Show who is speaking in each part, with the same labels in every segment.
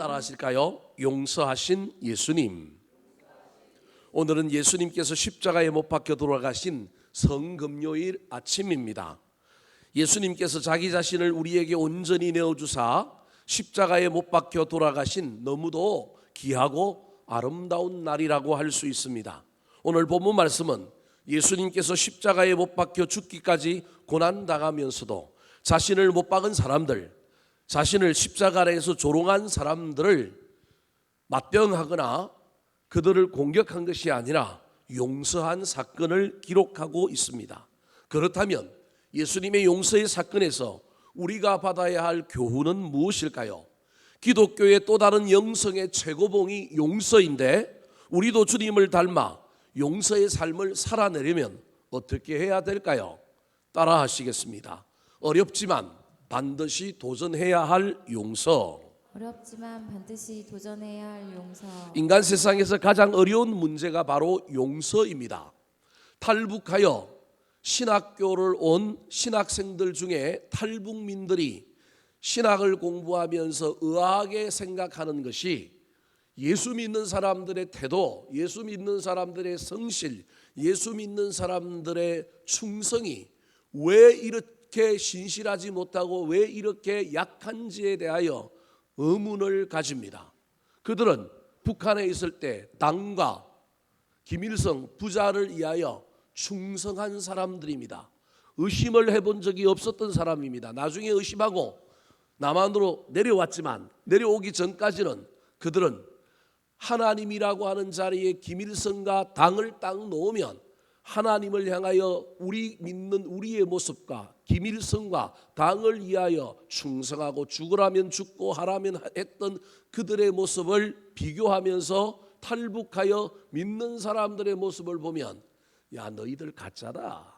Speaker 1: 따라 하실까요? 용서하신 예수님. 오늘은 예수님께서 십자가에 못 박혀 돌아가신 성금요일 아침입니다. 예수님께서 자기 자신을 우리에게 온전히 내어주사 십자가에 못 박혀 돌아가신 너무도 귀하고 아름다운 날이라고 할 수 있습니다. 오늘 본문 말씀은 예수님께서 십자가에 못 박혀 죽기까지 고난당하면서도 자신을 못 박은 사람들, 자신을 십자가 아래에서 조롱한 사람들을 맞병하거나 그들을 공격한 것이 아니라 용서한 사건을 기록하고 있습니다. 그렇다면 예수님의 용서의 사건에서 우리가 받아야 할 교훈은 무엇일까요? 기독교의 또 다른 영성의 최고봉이 용서인데 우리도 주님을 닮아 용서의 삶을 살아내려면 어떻게 해야 될까요? 따라 하시겠습니다. 어렵지만 반드시 도전해야 할 용서.
Speaker 2: 어렵지만 반드시 도전해야 할 용서.
Speaker 1: 인간 세상에서 가장 어려운 문제가 바로 용서입니다. 탈북하여 신학교를 온 신학생들 중에 탈북민들이 신학을 공부하면서 의아하게 생각하는 것이 예수 믿는 사람들의 태도, 예수 믿는 사람들의 성실, 예수 믿는 사람들의 충성이 왜 이렇게 신실하지 못하고 왜 이렇게 약한지에 대하여 의문을 가집니다. 그들은 북한에 있을 때 당과 김일성 부자를 위하여 충성한 사람들입니다. 의심을 해본 적이 없었던 사람입니다. 나중에 의심하고 남한으로 내려왔지만 내려오기 전까지는 그들은 하나님이라고 하는 자리에 김일성과 당을 딱 놓으면 하나님을 향하여 우리 믿는 우리의 모습과 김일성과 당을 위하여 충성하고 죽으라면 죽고 하라면 했던 그들의 모습을 비교하면서 탈북하여 믿는 사람들의 모습을 보면 야, 너희들 가짜다.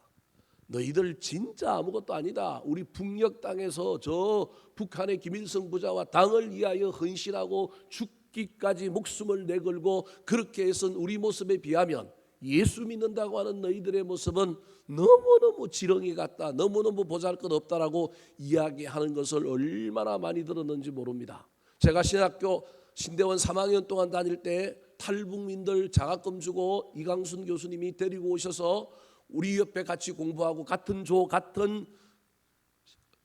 Speaker 1: 너희들 진짜 아무것도 아니다. 우리 북녘 땅에서 저 북한의 김일성 부자와 당을 위하여 헌신하고 죽기까지 목숨을 내걸고 그렇게 해선 우리 모습에 비하면 예수 믿는다고 하는 너희들의 모습은 너무너무 지렁이 같다. 너무너무 보잘것없다라고 이야기하는 것을 얼마나 많이 들었는지 모릅니다. 제가 신학교 신대원 3학년 동안 다닐 때 탈북민들 장학금 주고 이강순 교수님이 데리고 오셔서 우리 옆에 같이 공부하고 같은 조 같은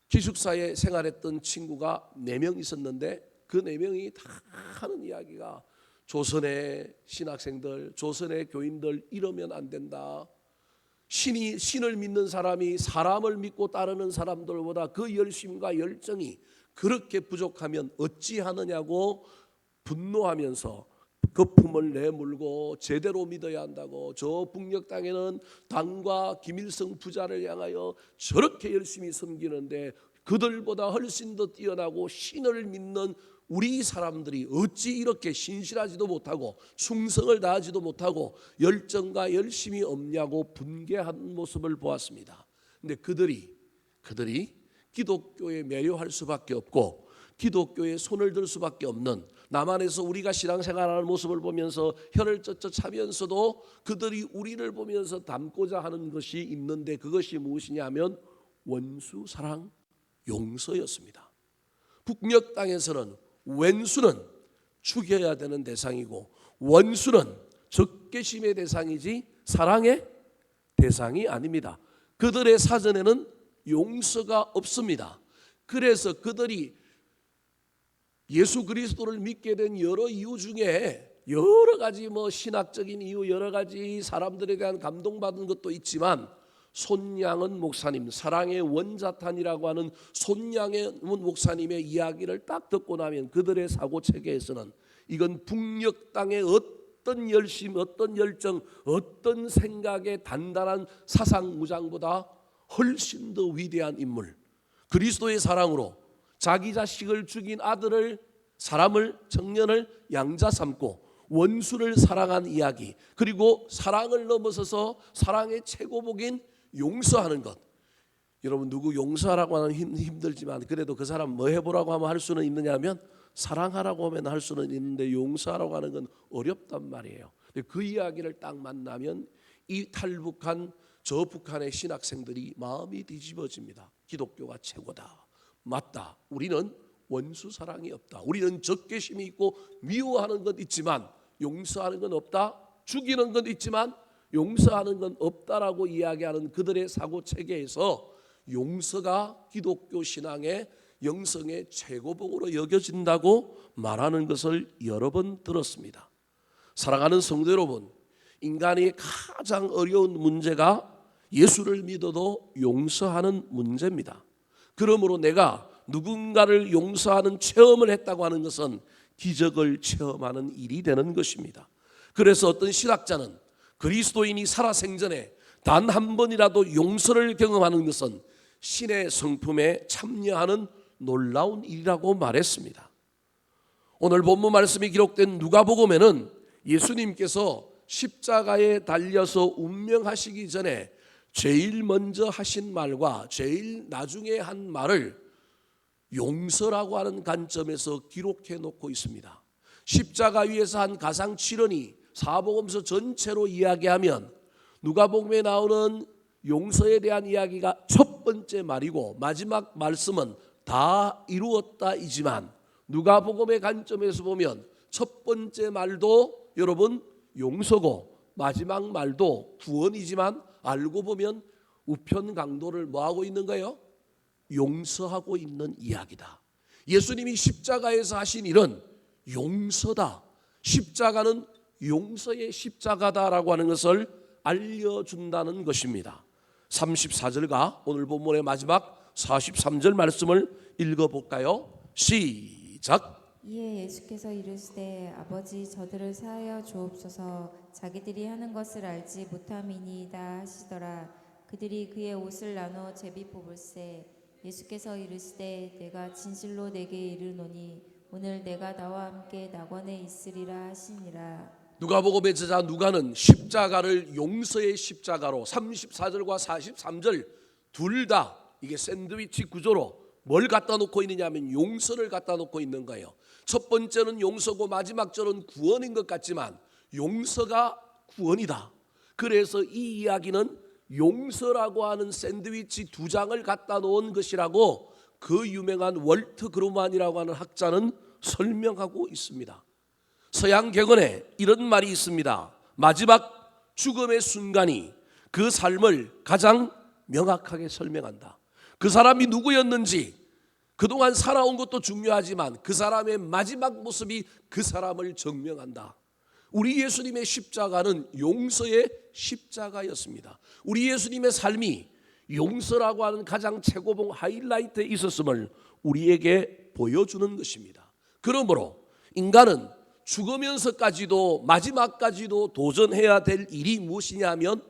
Speaker 1: 기숙사에 생활했던 친구가 4명 있었는데 그 4명이 다 하는 이야기가 조선의 신학생들, 조선의 교인들 이러면 안 된다. 신을 믿는 사람이 사람을 믿고 따르는 사람들보다 그 열심과 열정이 그렇게 부족하면 어찌하느냐고 분노하면서 거품을 내물고 제대로 믿어야 한다고, 저 북녘 땅에는 당과 김일성 부자를 향하여 저렇게 열심히 섬기는데 그들보다 훨씬 더 뛰어나고 신을 믿는 우리 사람들이 어찌 이렇게 신실하지도 못하고 충성을 다하지도 못하고 열정과 열심이 없냐고 분개하는 모습을 보았습니다. 근데 그들이 기독교에 매료할 수밖에 없고 기독교에 손을 들 수밖에 없는, 남한에서 우리가 신앙생활하는 모습을 보면서 혀를 쩍쩍 차면서도 그들이 우리를 보면서 닮고자 하는 것이 있는데 그것이 무엇이냐 하면 원수 사랑 용서였습니다. 북녘 땅에서는 왼수는 죽여야 되는 대상이고 원수는 적개심의 대상이지 사랑의 대상이 아닙니다. 그들의 사전에는 용서가 없습니다. 그래서 그들이 예수 그리스도를 믿게 된 여러 이유 중에 여러 가지 신학적인 이유, 여러 가지 사람들에 대한 감동받은 것도 있지만 손양은 목사님, 사랑의 원자탄이라고 하는 손양은 목사님의 이야기를 딱 듣고 나면 그들의 사고체계에서는 이건 북녘 땅의 어떤 열심, 어떤 열정, 어떤 생각의 단단한 사상무장보다 훨씬 더 위대한 인물, 그리스도의 사랑으로 자기 자식을 죽인 아들을, 사람을, 청년을 양자 삼고 원수를 사랑한 이야기, 그리고 사랑을 넘어서서 사랑의 최고복인 용서하는 것. 여러분, 누구 용서하라고 하면 힘들지만 그래도 그 사람 뭐 해보라고 하면 할 수는 있느냐 하면 사랑하라고 하면 할 수는 있는데 용서하라고 하는 건 어렵단 말이에요. 그 이야기를 딱 만나면 이 탈북한 저 북한의 신학생들이 마음이 뒤집어집니다. 기독교가 최고다. 맞다. 우리는 원수 사랑이 없다. 우리는 적개심이 있고 미워하는 건 있지만 용서하는 건 없다. 죽이는 건 있지만 용서하는 건 없다라고 이야기하는 그들의 사고 체계에서 용서가 기독교 신앙의 영성의 최고봉으로 여겨진다고 말하는 것을 여러 번 들었습니다. 사랑하는 성도 여러분, 인간이 가장 어려운 문제가 예수를 믿어도 용서하는 문제입니다. 그러므로 내가 누군가를 용서하는 체험을 했다고 하는 것은 기적을 체험하는 일이 되는 것입니다. 그래서 어떤 신학자는 그리스도인이 살아생전에 단 한 번이라도 용서를 경험하는 것은 신의 성품에 참여하는 놀라운 일이라고 말했습니다. 오늘 본문 말씀이 기록된 누가복음에는 예수님께서 십자가에 달려서 운명하시기 전에 제일 먼저 하신 말과 제일 나중에 한 말을 용서라고 하는 관점에서 기록해 놓고 있습니다. 십자가 위에서 한 가상칠언이 사복음서 전체로 이야기하면 누가복음에 나오는 용서에 대한 이야기가 첫 번째 말이고 마지막 말씀은 다 이루었다이지만 누가복음의 관점에서 보면 첫 번째 말도 여러분 용서고 마지막 말도 구원이지만 알고 보면 우편 강도를 뭐하고 있는 거예요? 용서하고 있는 이야기다. 예수님이 십자가에서 하신 일은 용서다. 십자가는 용서의 십자가다라고 하는 것을 알려준다는 것입니다. 34절과 오늘 본문의 마지막 43절 말씀을 읽어볼까요? 시작.
Speaker 2: 이에 예수께서 이르시되 아버지 저들을 사하여 주옵소서 자기들이 하는 것을 알지 못함이니이다 하시더라. 그들이 그의 옷을 나눠 제비 뽑을세 예수께서 이르시되 내가 진실로 내게 이르노니 오늘 내가 나와 함께 낙원에 있으리라 하시니라.
Speaker 1: 누가복음의 저자 누가는 십자가를 용서의 십자가로 34절과 43절 둘 다 이게 샌드위치 구조로 뭘 갖다 놓고 있느냐 하면 용서를 갖다 놓고 있는 거예요. 첫 번째는 용서고 마지막 절은 구원인 것 같지만 용서가 구원이다. 그래서 이 이야기는 용서라고 하는 샌드위치 두 장을 갖다 놓은 것이라고 그 유명한 월트 그루만이라고 하는 학자는 설명하고 있습니다. 서양 객언에 이런 말이 있습니다. 마지막 죽음의 순간이 그 삶을 가장 명확하게 설명한다. 그 사람이 누구였는지 그동안 살아온 것도 중요하지만 그 사람의 마지막 모습이 그 사람을 증명한다. 우리 예수님의 십자가는 용서의 십자가였습니다. 우리 예수님의 삶이 용서라고 하는 가장 최고봉 하이라이트에 있었음을 우리에게 보여주는 것입니다. 그러므로 인간은 죽으면서까지도 마지막까지도 도전해야 될 일이 무엇이냐 하면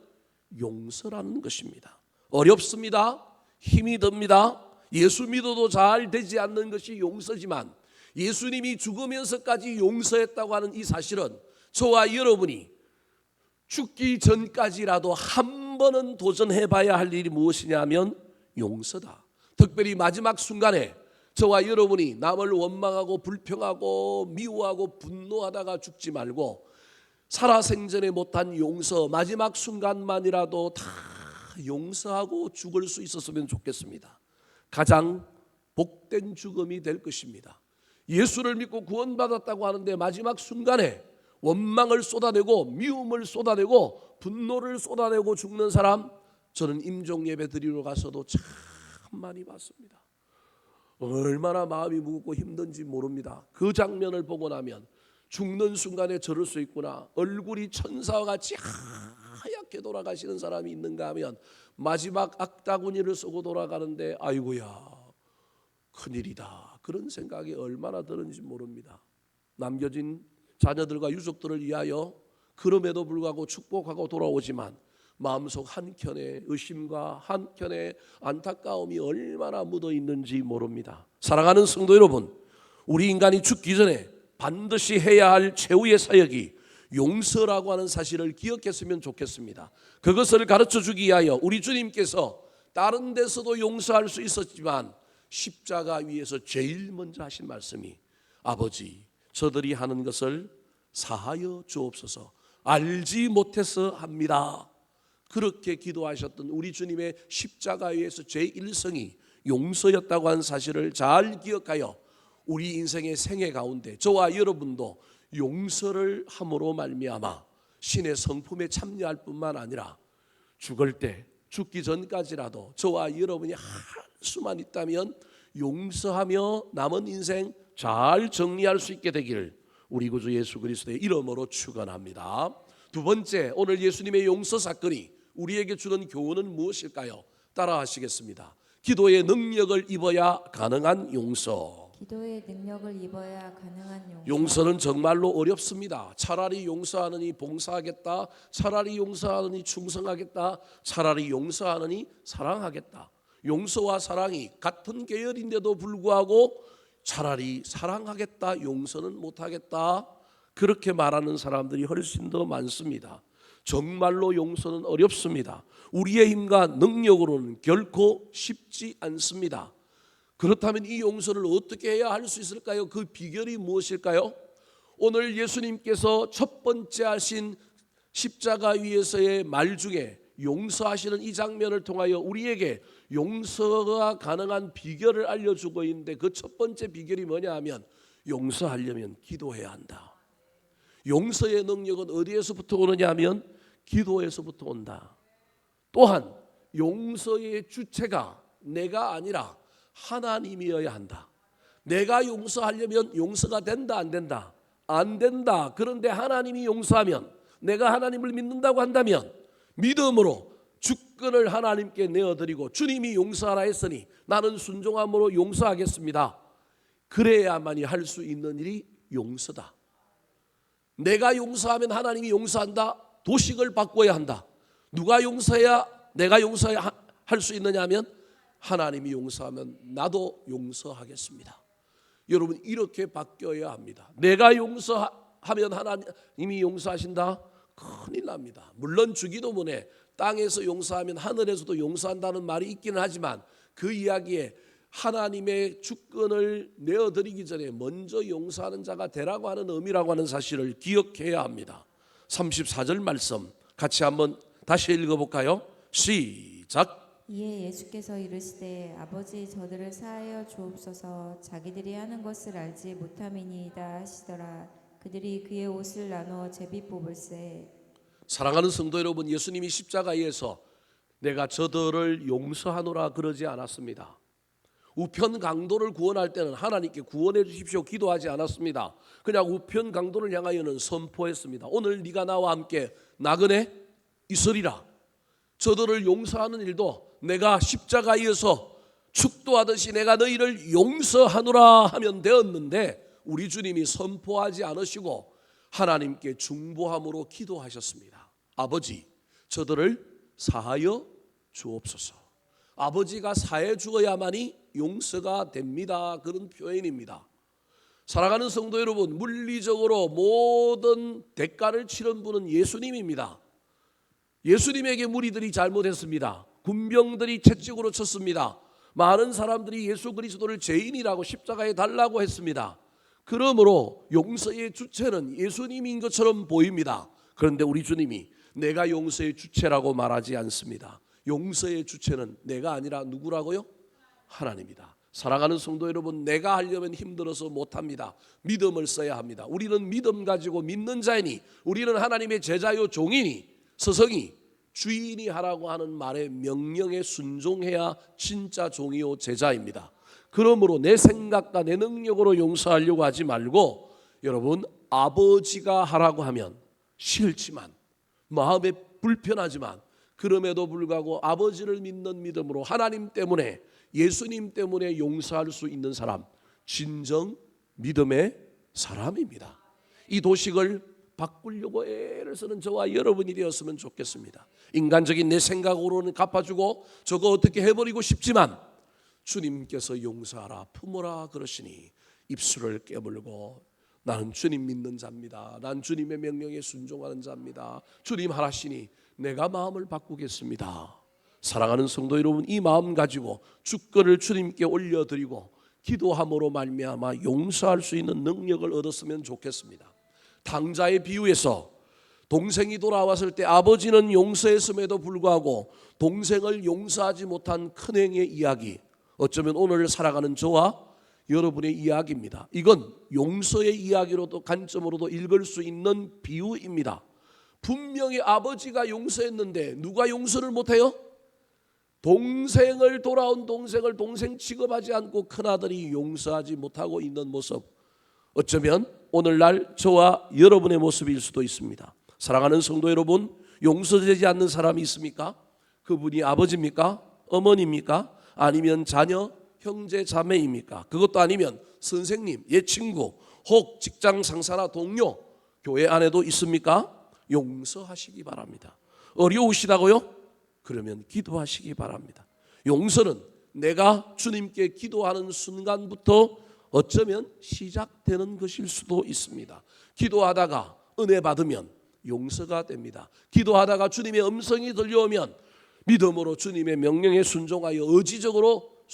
Speaker 1: 용서라는 것입니다. 어렵습니다. 힘이 듭니다. 예수 믿어도 잘 되지 않는 것이 용서지만 예수님이 죽으면서까지 용서했다고 하는 이 사실은 저와 여러분이 죽기 전까지라도 한 번은 도전해봐야 할 일이 무엇이냐면 용서다. 특별히 마지막 순간에 저와 여러분이 남을 원망하고 불평하고 미워하고 분노하다가 죽지 말고 살아생전에 못한 용서 마지막 순간만이라도 다 용서하고 죽을 수 있었으면 좋겠습니다. 가장 복된 죽음이 될 것입니다. 예수를 믿고 구원받았다고 하는데 마지막 순간에 원망을 쏟아내고 미움을 쏟아내고 분노를 쏟아내고 죽는 사람 저는 임종예배 드리러 가서도 참 많이 봤습니다. 얼마나 마음이 무겁고 힘든지 모릅니다. 그 장면을 보고 나면 죽는 순간에 저럴 수 있구나. 얼굴이 천사와 같이 하얗게 돌아가시는 사람이 있는가 하면 마지막 악다구니를 쓰고 돌아가는데 아이고야 큰일이다. 그런 생각이 얼마나 드는지 모릅니다. 남겨진 자녀들과 유족들을 위하여 그럼에도 불구하고 축복하고 돌아오지만 마음속 한켠에 의심과 한켠에 안타까움이 얼마나 묻어 있는지 모릅니다. 사랑하는 성도 여러분, 우리 인간이 죽기 전에 반드시 해야 할 최후의 사역이 용서라고 하는 사실을 기억했으면 좋겠습니다. 그것을 가르쳐 주기 위하여 우리 주님께서 다른 데서도 용서할 수 있었지만 십자가 위에서 제일 먼저 하신 말씀이 아버지 저들이 하는 것을 사하여 주옵소서 알지 못해서 합니다. 그렇게 기도하셨던 우리 주님의 십자가 위에서 제1성이 용서였다고 하는 사실을 잘 기억하여 우리 인생의 생애 가운데 저와 여러분도 용서를 함으로 말미암아 신의 성품에 참여할 뿐만 아니라 죽을 때, 죽기 전까지라도 저와 여러분이 할 수만 있다면 용서하며 남은 인생 잘 정리할 수 있게 되기를 우리 구주 예수 그리스도의 이름으로 축원합니다. 두 번째, 오늘 예수님의 용서 사건이 우리에게 주는 교훈은 무엇일까요? 따라 하시겠습니다. 기도의 능력을 입어야 가능한 용서.
Speaker 2: 기도의 능력을 입어야 가능한 용서.
Speaker 1: 용서는 정말로 어렵습니다. 차라리 용서하느니 봉사하겠다, 차라리 용서하느니 충성하겠다, 차라리 용서하느니 사랑하겠다. 용서와 사랑이 같은 계열인데도 불구하고 차라리 사랑하겠다, 용서는 못하겠다, 그렇게 말하는 사람들이 훨씬 더 많습니다. 정말로 용서는 어렵습니다. 우리의 힘과 능력으로는 결코 쉽지 않습니다. 그렇다면 이 용서를 어떻게 해야 할 수 있을까요? 그 비결이 무엇일까요? 오늘 예수님께서 첫 번째 하신 십자가 위에서의 말 중에 용서하시는 이 장면을 통하여 우리에게 용서가 가능한 비결을 알려주고 있는데, 그 첫 번째 비결이 뭐냐 하면 용서하려면 기도해야 한다. 용서의 능력은 어디에서부터 오느냐 하면 기도에서부터 온다. 또한 용서의 주체가 내가 아니라 하나님이어야 한다. 내가 용서하려면 용서가 된다, 안 된다? 안 된다. 그런데 하나님이 용서하면, 내가 하나님을 믿는다고 한다면 믿음으로 주권을 하나님께 내어드리고 주님이 용서하라 했으니 나는 순종함으로 용서하겠습니다. 그래야만이 할 수 있는 일이 용서다. 내가 용서하면 하나님이 용서한다. 도식을 바꿔야 한다. 누가 용서해야 내가 용서해야 할 수 있느냐 하면 하나님이 용서하면 나도 용서하겠습니다. 여러분, 이렇게 바뀌어야 합니다. 내가 용서하면 하나님이 용서하신다? 큰일 납니다. 물론 주기도문에 땅에서 용서하면 하늘에서도 용서한다는 말이 있기는 하지만 그 이야기에 하나님의 주권을 내어드리기 전에 먼저 용서하는 자가 되라고 하는 의미라고 하는 사실을 기억해야 합니다. 34절 말씀 같이 한번 다시 읽어볼까요? 시작.
Speaker 2: 이에 예수께서 이르시되 아버지 저들을 사하여 주옵소서 자기들이 하는 것을 알지 못함이니이다 하시더라. 그들이 그의 옷을 나누어 제비 뽑을세.
Speaker 1: 사랑하는 성도 여러분, 예수님이 십자가에서 내가 저들을 용서하노라 그러지 않았습니다. 우편 강도를 구원할 때는 하나님께 구원해 주십시오 기도하지 않았습니다. 그냥 우편 강도를 향하여는 선포했습니다. 오늘 네가 나와 함께 나그네 있으리라. 저들을 용서하는 일도 내가 십자가에서 축도하듯이 내가 너희를 용서하노라 하면 되었는데, 우리 주님이 선포하지 않으시고 하나님께 중보함으로 기도하셨습니다. 아버지 저들을 사하여 주옵소서. 아버지가 사해 주어야만이 용서가 됩니다. 그런 표현입니다. 사랑하는 성도 여러분, 물리적으로 모든 대가를 치른 분은 예수님입니다. 예수님에게 무리들이 잘못했습니다. 군병들이 채찍으로 쳤습니다. 많은 사람들이 예수 그리스도를 죄인이라고 십자가에 달라고 했습니다. 그러므로 용서의 주체는 예수님인 것처럼 보입니다. 그런데 우리 주님이 내가 용서의 주체라고 말하지 않습니다. 용서의 주체는 내가 아니라 누구라고요? 하나님이다. 사랑하는 성도 여러분, 내가 하려면 힘들어서 못합니다. 믿음을 써야 합니다. 우리는 믿음 가지고 믿는 자이니, 우리는 하나님의 제자요 종이니, 서성이 주인이 하라고 하는 말의 명령에 순종해야 진짜 종이요 제자입니다. 그러므로 내 생각과 내 능력으로 용서하려고 하지 말고, 여러분, 아버지가 하라고 하면 싫지만 마음에 불편하지만 그럼에도 불구하고 아버지를 믿는 믿음으로 하나님 때문에, 예수님 때문에 용서할 수 있는 사람, 진정 믿음의 사람입니다. 이 도식을 바꾸려고 애를 쓰는 저와 여러분이 되었으면 좋겠습니다. 인간적인 내 생각으로는 갚아주고 저거 어떻게 해버리고 싶지만 주님께서 용서하라 품어라 그러시니 입술을 깨물고 나는 주님 믿는 자입니다. 난 주님의 명령에 순종하는 자입니다. 주님 하라시니 내가 마음을 바꾸겠습니다. 사랑하는 성도 여러분, 이 마음 가지고 주권을 주님께 올려드리고 기도함으로 말미암아 용서할 수 있는 능력을 얻었으면 좋겠습니다. 탕자의 비유에서 동생이 돌아왔을 때 아버지는 용서했음에도 불구하고 동생을 용서하지 못한 큰행의 이야기, 어쩌면 오늘 살아가는 저와 여러분의 이야기입니다. 이건 용서의 이야기로도 관점으로도 읽을 수 있는 비유입니다. 분명히 아버지가 용서했는데 누가 용서를 못해요? 돌아온 동생을 동생 취급하지 않고 큰아들이 용서하지 못하고 있는 모습, 어쩌면 오늘날 저와 여러분의 모습일 수도 있습니다. 사랑하는 성도 여러분, 용서되지 않는 사람이 있습니까? 그분이 아버지입니까? 어머니입니까? 아니면 자녀, 형제, 자매입니까? 그것도 아니면 선생님, 옛 친구, 혹 직장 상사나 동료, 교회 안에도 있습니까? 용서하시기 바랍니다. 어려우시다고요? 그러면 기도하시기 바랍니다. 용서는 내가 주님께 기도하는 순간부터 어쩌면 시작되는 것일 수도 있습니다. 기도하다가 은혜 받으면 용서가 됩니다. 기도하다가 주님의 음성이 들려오면 믿음으로 주님의 명령에 순종하여 의지적으로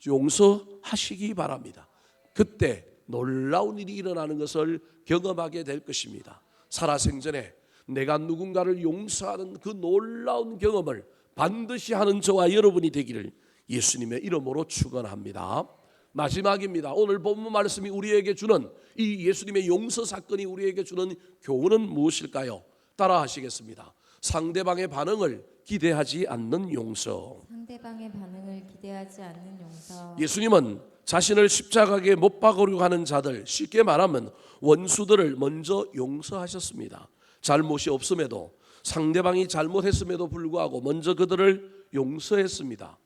Speaker 1: 용서하시기 바랍니다. 그때 놀라운 일이 일어나는 것을 경험하게 될 것입니다. 살아생전에 내가 누군가를 용서하는 그 놀라운 경험을 반드시 하는 저와 여러분이 되기를 예수님의 이름으로 축원합니다. 마지막입니다. 오늘 본문 말씀이 우리에게 주는 이 예수님의 용서 사건이 우리에게 주는 교훈은 무엇일까요? 따라 하시겠습니다. 상대방의 반응을 기대하지 않는 용서.
Speaker 2: 상대방의 반응을 기대하지 않는 용서.
Speaker 1: 예수님은 자신을 십자가에 못 박으려고 하는 자들, 쉽게 말하면 원수들을 먼저 용서하셨습니다. 잘못이 없음에도, 상대방이 잘못했음에도 불구하고 먼저 그들을 용서했습니다.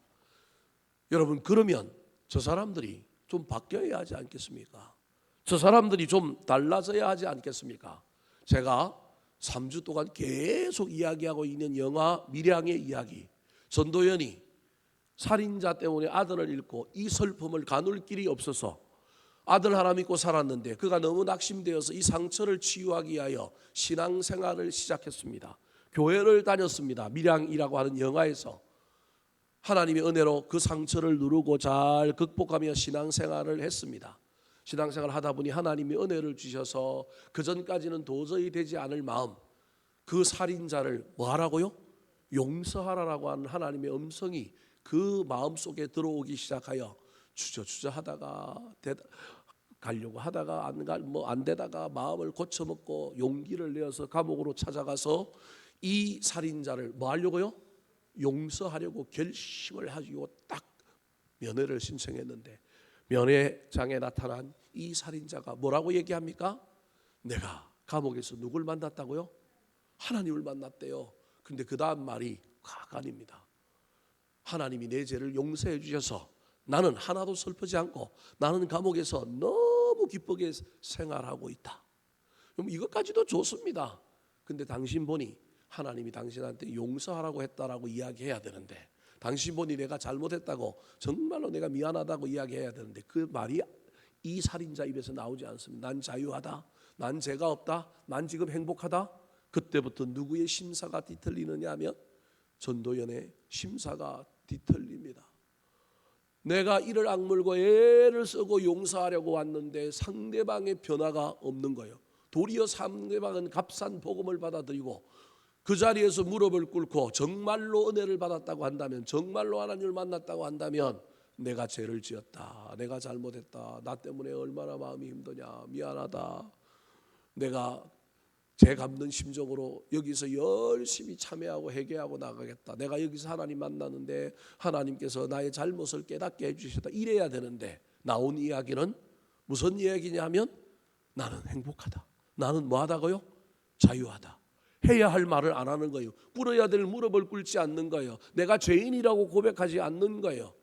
Speaker 1: 여러분, 그러면 저 사람들이 좀 바뀌어야 하지 않겠습니까? 저 사람들이 좀 달라져야 하지 않겠습니까? 제가 3주 동안 계속 이야기하고 있는 영화 밀양의 이야기, 전도연이 살인자 때문에 아들을 잃고 이 슬픔을 가눌 길이 없어서 아들 하나 믿고 살았는데 그가 너무 낙심되어서 이 상처를 치유하기 위하여 신앙생활을 시작했습니다. 교회를 다녔습니다. 밀양이라고 하는 영화에서 하나님의 은혜로 그 상처를 누르고 잘 극복하며 신앙생활을 했습니다. 신앙생활을 하다 보니 하나님이 은혜를 주셔서 그전까지는 도저히 되지 않을 마음, 그 살인자를 뭐 하라고요? 용서하라고 하는 하나님의 음성이 그 마음속에 들어오기 시작하여 주저주저 하다가 가려고 하다가 안 되다가 마음을 고쳐먹고 용기를 내어서 감옥으로 찾아가서 이 살인자를 뭐 하려고요? 용서하려고 결심을 하시고 딱 면회를 신청했는데 면회장에 나타난 이 살인자가 뭐라고 얘기합니까? 내가 감옥에서 누굴 만났다고요? 하나님을 만났대요. 근데 그 다음 말이 가관입니다. 하나님이 내 죄를 용서해 주셔서 나는 하나도 슬프지 않고 나는 감옥에서 너무 기쁘게 생활하고 있다. 그럼 이것까지도 좋습니다. 근데 당신 보니 하나님이 당신한테 용서하라고 했다라고 이야기해야 되는데, 당신 보니 내가 잘못했다고 정말로 내가 미안하다고 이야기해야 되는데 그 말이 이 살인자 입에서 나오지 않습니다. 난 자유하다, 난 죄가 없다, 난 지금 행복하다. 그때부터 누구의 심사가 뒤틀리느냐 하면 전도연의 심사가 뒤틀립니다. 내가 이를 악물고 애를 쓰고 용서하려고 왔는데 상대방의 변화가 없는 거예요. 도리어 상대방은 값싼 복음을 받아들이고 그 자리에서 무릎을 꿇고 정말로 은혜를 받았다고 한다면, 정말로 하나님을 만났다고 한다면 내가 죄를 지었다, 내가 잘못했다, 나 때문에 얼마나 마음이 힘드냐, 미안하다, 내가 죄 갚는 심정으로 여기서 열심히 참회하고 회개하고 나가겠다, 내가 여기서 하나님 만났는데 하나님께서 나의 잘못을 깨닫게 해주셨다, 이래야 되는데 나온 이야기는 무슨 이야기냐 하면 나는 행복하다, 나는 뭐하다고요? 자유하다. 해야 할 말을 안 하는 거예요. 꿇어야 될 무릎을 꿇지 않는 거예요. 내가 죄인이라고 고백하지 않는 거예요.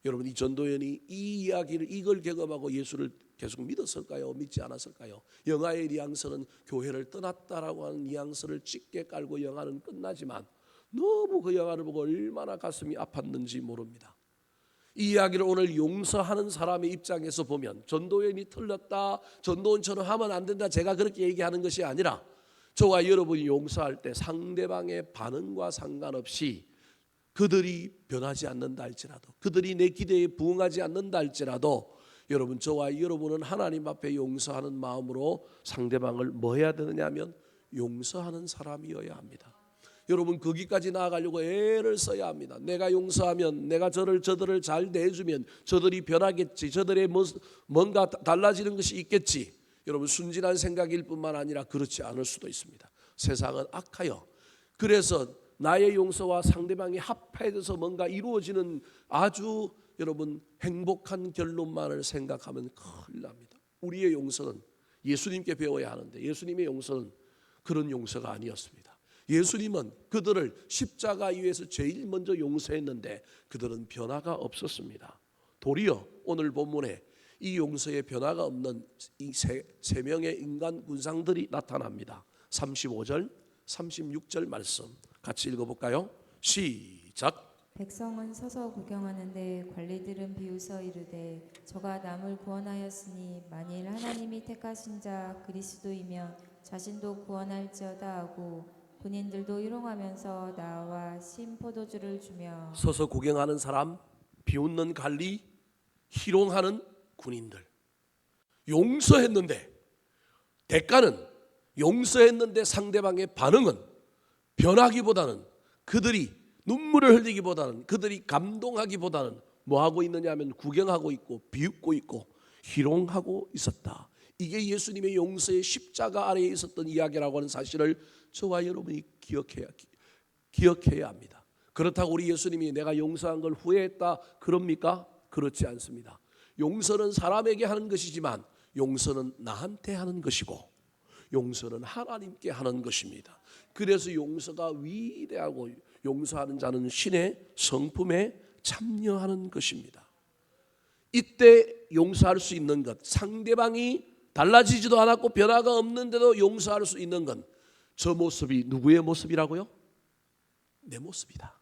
Speaker 1: 여러분, 이 전도연이 이 이야기를, 이걸 경험하고 예수를 계속 믿었을까요? 믿지 않았을까요? 영화의 뉘앙스는 교회를 떠났다라고 하는 뉘앙스를 짙게 깔고 영화는 끝나지만 너무 그 영화를 보고 얼마나 가슴이 아팠는지 모릅니다. 이 이야기를 오늘 용서하는 사람의 입장에서 보면 전도연이 틀렸다, 전도연처럼 하면 안 된다, 제가 그렇게 얘기하는 것이 아니라 저와 여러분이 용서할 때 상대방의 반응과 상관없이 그들이 변하지 않는다 할지라도, 그들이 내 기대에 부응하지 않는다 할지라도 여러분, 저와 여러분은 하나님 앞에 용서하는 마음으로 상대방을 뭐 해야 되느냐 하면 용서하는 사람이어야 합니다. 여러분 거기까지 나아가려고 애를 써야 합니다. 내가 용서하면, 내가 저들을 잘 내주면 저들이 변하겠지, 저들의 뭔가 달라지는 것이 있겠지. 여러분 순진한 생각일 뿐만 아니라 그렇지 않을 수도 있습니다. 세상은 악하여, 그래서 나의 용서와 상대방이 합해져서 뭔가 이루어지는 아주 여러분 행복한 결론만을 생각하면 큰일 납니다. 우리의 용서는 예수님께 배워야 하는데 예수님의 용서는 그런 용서가 아니었습니다. 예수님은 그들을 십자가 위에서 제일 먼저 용서했는데 그들은 변화가 없었습니다. 도리어 오늘 본문에 이 용서에 변화가 없는 이 세 명의 인간 군상들이 나타납니다. 35절, 36절 말씀 같이 읽어볼까요? 시작.
Speaker 2: 백성은 서서 구경하는데 관리들은 비웃어 이르되 저가 남을 구원하였으니 만일 하나님이 택하신 자 그리스도이면 자신도 구원할지어다 하고 군인들도 희롱하면서 나와 신 포도주를 주며.
Speaker 1: 서서 구경하는 사람, 비웃는 관리, 희롱하는 군인들. 용서했는데 대가는, 용서했는데 상대방의 반응은 변하기보다는, 그들이 눈물을 흘리기보다는, 그들이 감동하기보다는 뭐 하고 있느냐 하면 구경하고 있고 비웃고 있고 희롱하고 있었다. 이게 예수님의 용서의 십자가 아래에 있었던 이야기라고 하는 사실을 저와 여러분이 기억해야 합니다. 그렇다고 우리 예수님이 내가 용서한 걸 후회했다 그럽니까? 그렇지 않습니다. 용서는 사람에게 하는 것이지만 용서는 나한테 하는 것이고 용서는 하나님께 하는 것입니다. 그래서 용서가 위대하고 용서하는 자는 신의 성품에 참여하는 것입니다. 이때 용서할 수 있는 것, 상대방이 달라지지도 않았고 변화가 없는데도 용서할 수 있는 건 저 모습이 누구의 모습이라고요? 내 모습이다.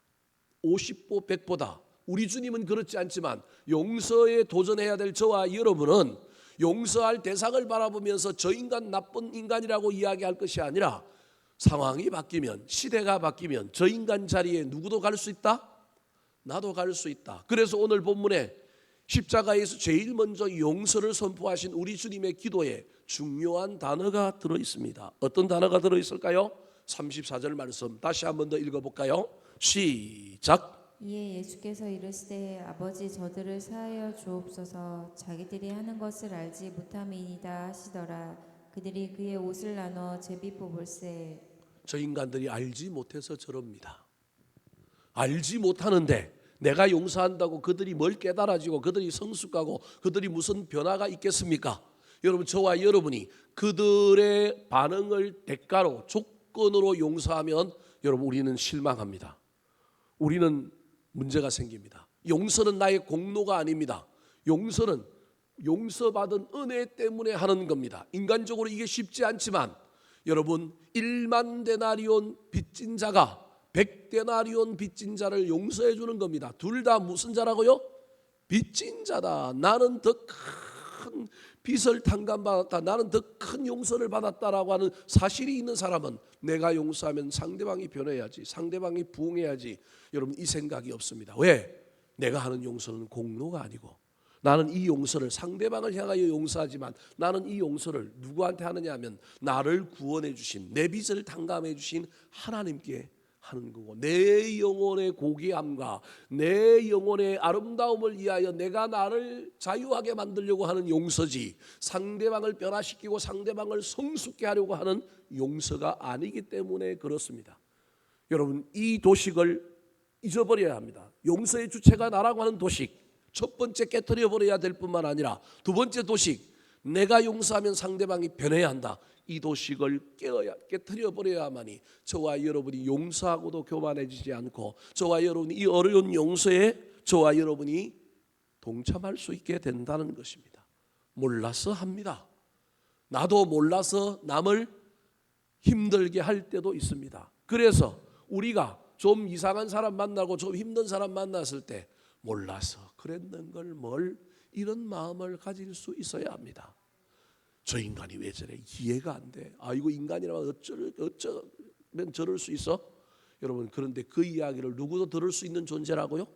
Speaker 1: 50보 100보다. 우리 주님은 그렇지 않지만 용서에 도전해야 될 저와 여러분은 용서할 대상을 바라보면서 저 인간 나쁜 인간이라고 이야기할 것이 아니라 상황이 바뀌면, 시대가 바뀌면 저 인간 자리에 누구도 갈 수 있다? 나도 갈 수 있다. 그래서 오늘 본문에 십자가에서 제일 먼저 용서를 선포하신 우리 주님의 기도에 중요한 단어가 들어있습니다. 어떤 단어가 들어있을까요? 34절 말씀 다시 한 번 더 읽어볼까요? 시작.
Speaker 2: 이에 예수께서 이르시되 아버지 저들을 사하여 주옵소서 자기들이 하는 것을 알지 못함이니이다 하시더라. 그들이 그의 옷을 나눠 제비 뽑을세.
Speaker 1: 저 인간들이 알지 못해서 저럽니다. 알지 못하는데 내가 용서한다고 그들이 뭘 깨달아지고 그들이 성숙하고 그들이 무슨 변화가 있겠습니까? 여러분 저와 여러분이 그들의 반응을 대가로 조건으로 용서하면 여러분 우리는 실망합니다. 우리는 문제가 생깁니다. 용서는 나의 공로가 아닙니다. 용서는 용서받은 은혜 때문에 하는 겁니다. 인간적으로 이게 쉽지 않지만 여러분 1만 데나리온 빚진 자가 100데나리온 빚진 자를 용서해 주는 겁니다. 둘 다 무슨 자라고요? 빚진 자다. 나는 더 큰 빚을 탕감받았다. 나는 더 큰 용서를 받았다라고 하는 사실이 있는 사람은 내가 용서하면 상대방이 변해야지, 상대방이 부응해야지. 여러분 이 생각이 없습니다. 왜? 내가 하는 용서는 공로가 아니고 나는 이 용서를 상대방을 향하여 용서하지만 나는 이 용서를 누구한테 하느냐 하면 나를 구원해 주신, 내 빚을 탕감해 주신 하나님께 하는 거고, 내 영혼의 고귀함과 내 영혼의 아름다움을 위하여 내가 나를 자유하게 만들려고 하는 용서지 상대방을 변화시키고 상대방을 성숙케 하려고 하는 용서가 아니기 때문에 그렇습니다. 여러분 이 도식을 잊어버려야 합니다. 용서의 주체가 나라고 하는 도식, 첫 번째 깨트려 버려야 될 뿐만 아니라 두 번째 도식, 내가 용서하면 상대방이 변해야 한다. 이 도식을 깨트려 버려야만이 저와 여러분이 용서하고도 교만해지지 않고 저와 여러분이 이 어려운 용서에 저와 여러분이 동참할 수 있게 된다는 것입니다. 몰라서 합니다. 나도 몰라서 남을 힘들게 할 때도 있습니다. 그래서 우리가 좀 이상한 사람 만나고 좀 힘든 사람 만났을 때 몰라서 그랬는 걸 뭘 이런 마음을 가질 수 있어야 합니다. 저 인간이 왜 저래? 이해가 안 돼. 이거 인간이라면 어쩌면 저럴 수 있어? 여러분 그런데 그 이야기를 누구도 들을 수 있는 존재라고요?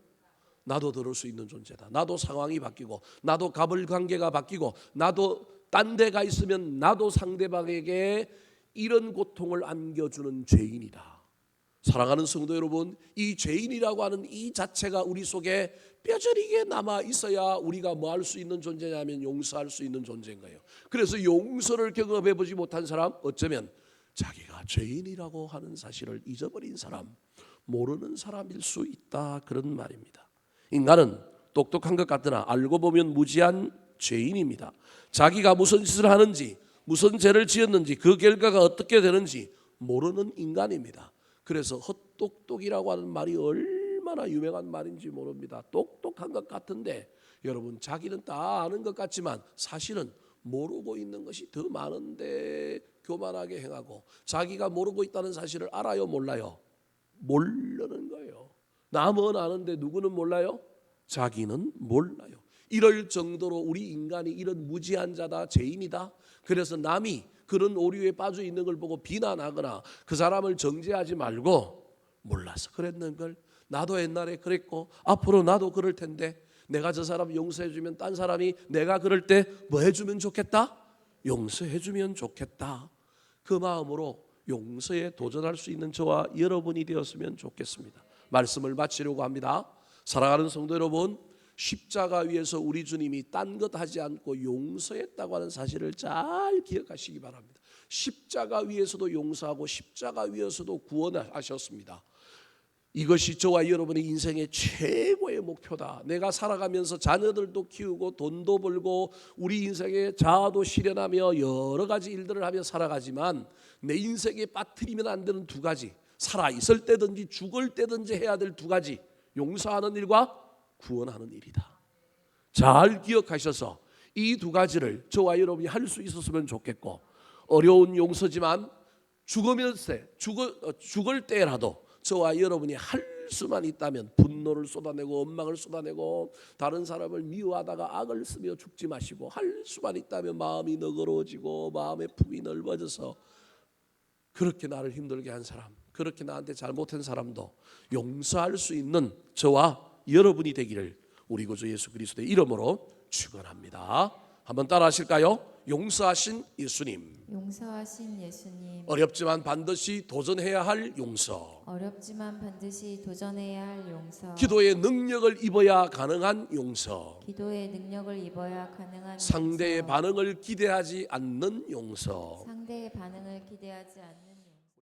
Speaker 1: 나도 들을 수 있는 존재다. 나도 상황이 바뀌고 나도 갑을 관계가 바뀌고 나도 딴 데가 있으면 나도 상대방에게 이런 고통을 안겨주는 죄인이다. 사랑하는 성도 여러분, 이 죄인이라고 하는 이 자체가 우리 속에 뼈저리게 남아 있어야 우리가 뭐 할 수 있는 존재냐면 용서할 수 있는 존재인 거예요. 그래서 용서를 경험해 보지 못한 사람, 어쩌면 자기가 죄인이라고 하는 사실을 잊어버린 사람, 모르는 사람일 수 있다, 그런 말입니다. 인간은 똑똑한 것 같으나 알고 보면 무지한 죄인입니다. 자기가 무슨 짓을 하는지, 무슨 죄를 지었는지, 그 결과가 어떻게 되는지 모르는 인간입니다. 그래서 헛똑똑이라고 하는 말이 얼마나 유명한 말인지 모릅니다. 똑똑한 것 같은데 여러분, 자기는 다 아는 것 같지만 사실은 모르고 있는 것이 더 많은데 교만하게 행하고, 자기가 모르고 있다는 사실을 알아요, 몰라요? 모르는 거예요. 남은 아는데 누구는 몰라요? 자기는 몰라요. 이럴 정도로 우리 인간이 이런 무지한 자다, 죄인이다. 그래서 남이 그런 오류에 빠져 있는 걸 보고 비난하거나 그 사람을 정죄하지 말고, 몰라서 그랬는 걸 나도 옛날에 그랬고 앞으로 나도 그럴 텐데, 내가 저 사람 용서해 주면 딴 사람이 내가 그럴 때 뭐 해주면 좋겠다? 용서해 주면 좋겠다. 그 마음으로 용서에 도전할 수 있는 저와 여러분이 되었으면 좋겠습니다. 말씀을 마치려고 합니다. 사랑하는 성도 여러분, 십자가 위에서 우리 주님이 딴 것 하지 않고 용서했다고 하는 사실을 잘 기억하시기 바랍니다. 십자가 위에서도 용서하고 십자가 위에서도 구원하셨습니다. 이것이 저와 여러분의 인생의 최고의 목표다. 내가 살아가면서 자녀들도 키우고 돈도 벌고 우리 인생에 자아도 실현하며 여러 가지 일들을 하며 살아가지만 내 인생에 빠뜨리면 안 되는 두 가지, 살아있을 때든지 죽을 때든지 해야 될 두 가지, 용서하는 일과 구원하는 일이다. 잘 기억하셔서 이 두 가지를 저와 여러분이 할 수 있었으면 좋겠고, 어려운 용서지만 죽을 때라도 저와 여러분이 할 수만 있다면 분노를 쏟아내고 원망을 쏟아내고 다른 사람을 미워하다가 악을 쓰며 죽지 마시고, 할 수만 있다면 마음이 너그러워지고 마음의 품이 넓어져서 그렇게 나를 힘들게 한 사람, 그렇게 나한테 잘못한 사람도 용서할 수 있는 저와 여러분이 되기를 우리 구주 예수 그리스도의 이름으로 축원합니다. 한번 따라 하실까요? 용서하신 예수님,
Speaker 2: 용서하신 예수님,
Speaker 1: 어렵지만 반드시 도전해야 할 용서,
Speaker 2: 어렵지만 반드시 도전해야 할 용서,
Speaker 1: 기도의 능력을 입어야 가능한 용서,
Speaker 2: 기도의 능력을 입어야 가능한
Speaker 1: 상대의
Speaker 2: 용서,
Speaker 1: 반응을 기대하지 않는 용서,
Speaker 2: 상대의 반응을 기대하지 않는